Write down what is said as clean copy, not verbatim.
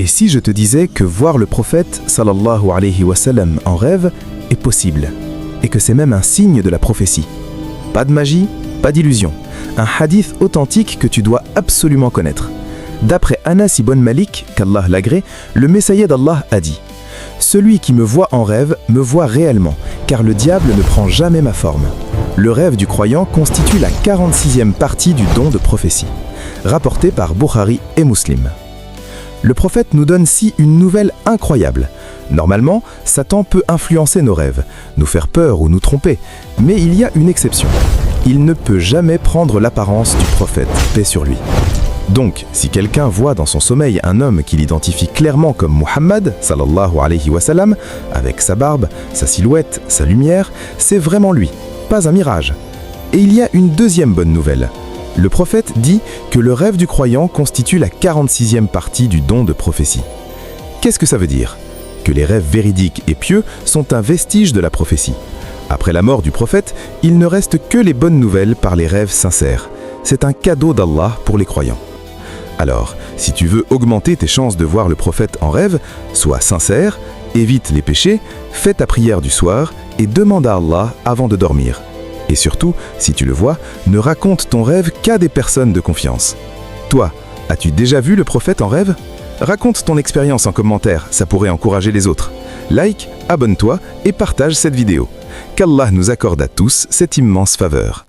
Et si je te disais que voir le prophète sallallahu alayhi wa sallam en rêve est possible et que c'est même un signe de la prophétie? Pas de magie, pas d'illusion. Un hadith authentique que tu dois absolument connaître. D'après Anas ibn Malik, qu'Allah l'agrée, le Messaïd d'Allah a dit: celui qui me voit en rêve me voit réellement, car le diable ne prend jamais ma forme. Le rêve du croyant constitue la 46e partie du don de prophétie. Rapporté par Bukhari et Muslim. Le prophète nous donne ici une nouvelle incroyable. Normalement, Satan peut influencer nos rêves, nous faire peur ou nous tromper, mais il y a une exception. Il ne peut jamais prendre l'apparence du prophète, paix sur lui. Donc, si quelqu'un voit dans son sommeil un homme qu'il identifie clairement comme Muhammad, sallallahu alayhi wa sallam, avec sa barbe, sa silhouette, sa lumière, c'est vraiment lui, pas un mirage. Et il y a une deuxième bonne nouvelle. Le prophète dit que le rêve du croyant constitue la 46e partie du don de prophétie. Qu'est-ce que ça veut dire? Que les rêves véridiques et pieux sont un vestige de la prophétie. Après la mort du prophète, il ne reste que les bonnes nouvelles par les rêves sincères. C'est un cadeau d'Allah pour les croyants. Alors, si tu veux augmenter tes chances de voir le prophète en rêve, sois sincère, évite les péchés, fais ta prière du soir et demande à Allah avant de dormir. Et surtout, si tu le vois, ne raconte ton rêve qu'à des personnes de confiance. Toi, as-tu déjà vu le prophète en rêve? Raconte ton expérience en commentaire, ça pourrait encourager les autres. Like, abonne-toi et partage cette vidéo. Qu'Allah nous accorde à tous cette immense faveur.